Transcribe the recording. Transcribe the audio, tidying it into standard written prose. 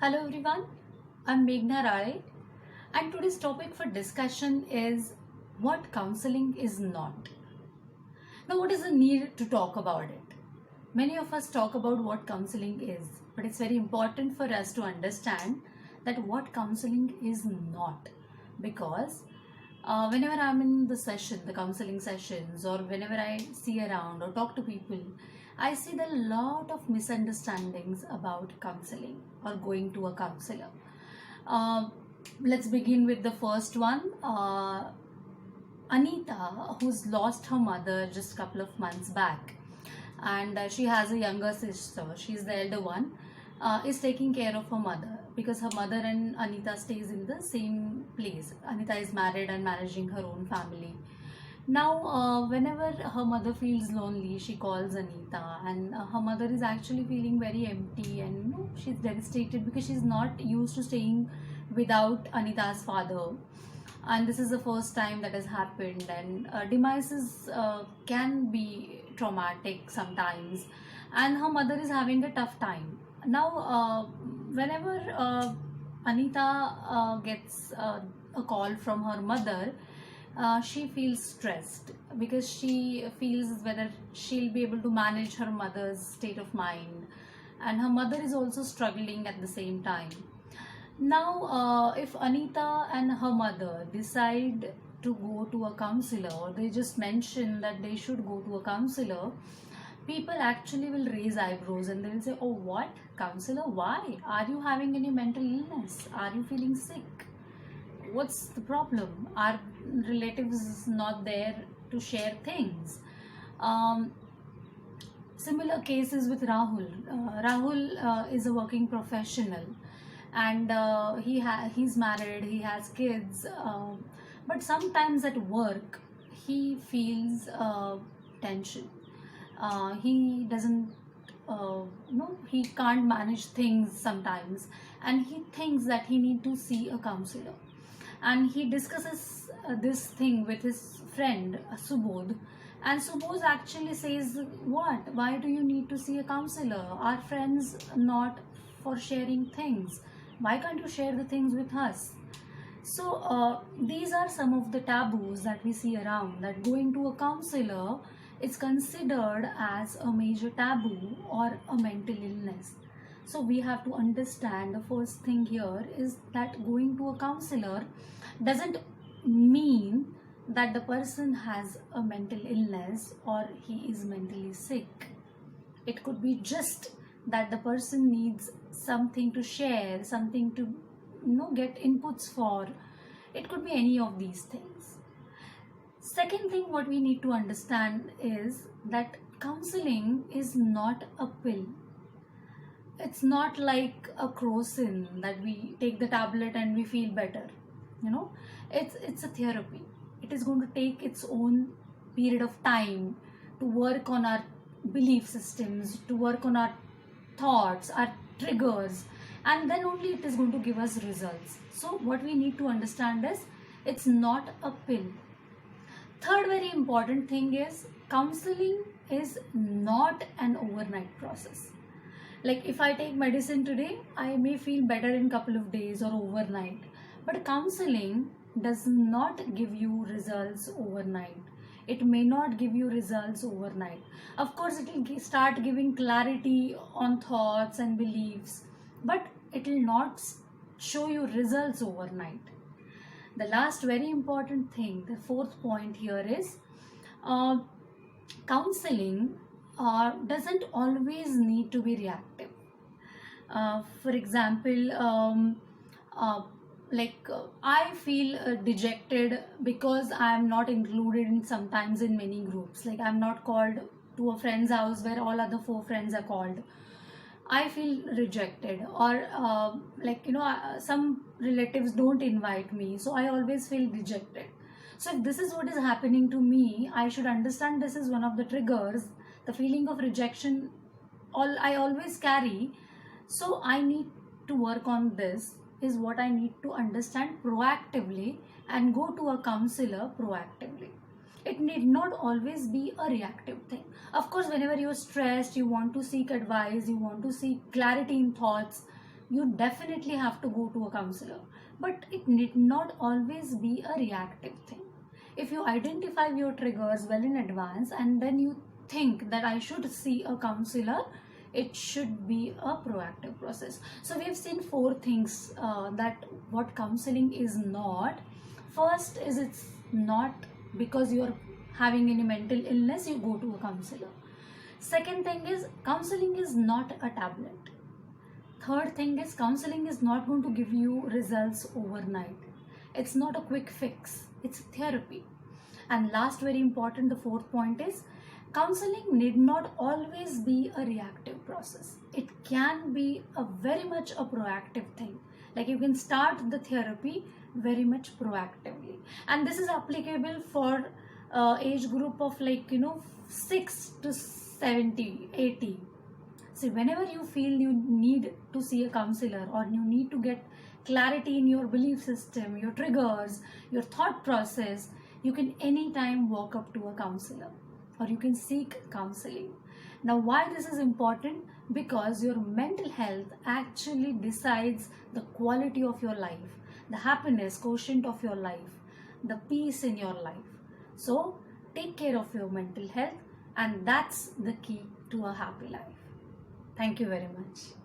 Hello everyone, I'm Meghana Rale, and today's topic for discussion is what counseling is not. Now, what is the need to talk about it? Many of us talk about what counseling is, but it's very important for us to understand that what counseling is not, because whenever I'm in the counseling sessions, or whenever I see around or talk to people, I see there are a lot of misunderstandings about counseling or going to a counselor. Uh, let's begin with the first one. Anita, who's lost her mother just a couple of months back, and she has a younger sister. She's the elder one. Is taking care of her mother because her mother and Anita stays in the same place. Anita is married and managing her own family. Now, whenever her mother feels lonely, she calls Anita, and her mother is actually feeling very empty, and she's devastated because she's not used to staying without Anita's father. And this is the first time that has happened, and demises can be traumatic sometimes, and her mother is having a tough time now. Whenever Anita gets a call from her mother, she feels stressed because she feels whether she'll be able to manage her mother's state of mind, and her mother is also struggling at the same time. Now, if Anita and her mother decide to go to a counselor, or they just mention that they should go to a counselor, people actually will raise eyebrows and they will say, "Oh, what? Counselor? Why? Are you having any mental illness? Are you feeling sick? What's the problem? Are relatives not there to share things?" Um, Similar cases with Rahul. Rahul is a working professional, and he's married, he has kids, but sometimes at work he feels tension. He doesn't he can't manage things sometimes, and he thinks that he need to see a counselor, and he discusses this thing with his friend Subodh, and Subodh actually says, "What? Why do you need to see a counselor? Our friends not for sharing things. Why can't you share the things with us?" So these are some of the taboos that we see around, that going to a counselor is considered as a major taboo or a mental illness. So we have to understand, the first thing here is that going to a counselor doesn't mean that the person has a mental illness or he is mentally sick. It could be just that the person needs something to share, something to get inputs for. It could be any of these things. Second thing what we need to understand is that counseling is not a pill. It's not like a crocin that we take the tablet and we feel better. It's a therapy. It is going to take its own period of time to work on our belief systems, to work on our thoughts, our triggers, and then only it is going to give us results. So what we need to understand is it's not a pill. Third very important thing is counseling is not an overnight process. Like if I take medicine today, I may feel better in couple of days or overnight. But counseling does not give you results overnight. It may not give you results overnight. Of course, it will start giving clarity on thoughts and beliefs, but it will not show you results overnight. The last very important thing, the fourth point here is counseling doesn't always need to be reactive. For example, I feel dejected because I am not included in sometimes in many groups. Like I'm not called to a friend's house where all other 4 friends are called. I feel rejected, or some relatives don't invite me, so I always feel dejected. So if this is what is happening to me, I should understand this is one of the triggers. The feeling of rejection I always carry, so I need to work on this, is what I need to understand proactively and go to a counselor proactively. It need not always be a reactive thing. Of course, whenever you're stressed, you want to seek advice, you want to seek clarity in thoughts, you definitely have to go to a counselor. But it need not always be a reactive thing. If you identify your triggers well in advance and then you think that I should see a counselor, it should be a proactive process. So we have seen four things that what counseling is not. First is, it's not because you're having any mental illness you go to a counselor. Second thing is, counseling is not a tablet. Third thing is, counseling is not going to give you results overnight. It's not a quick fix, it's therapy. And last, very important, the fourth point is, counseling need not always be a reactive process. It can be a very much a proactive thing. Like you can start the therapy very much proactively. And this is applicable for age group of 6 to 70, 80. So whenever you feel you need to see a counselor or you need to get clarity in your belief system, your triggers, your thought process, you can anytime walk up to a counselor or you can seek counseling. Now, why this is important? Because your mental health actually decides the quality of your life, the happiness quotient of your life, the peace in your life. So take care of your mental health, and that's the key to a happy life. Thank you very much.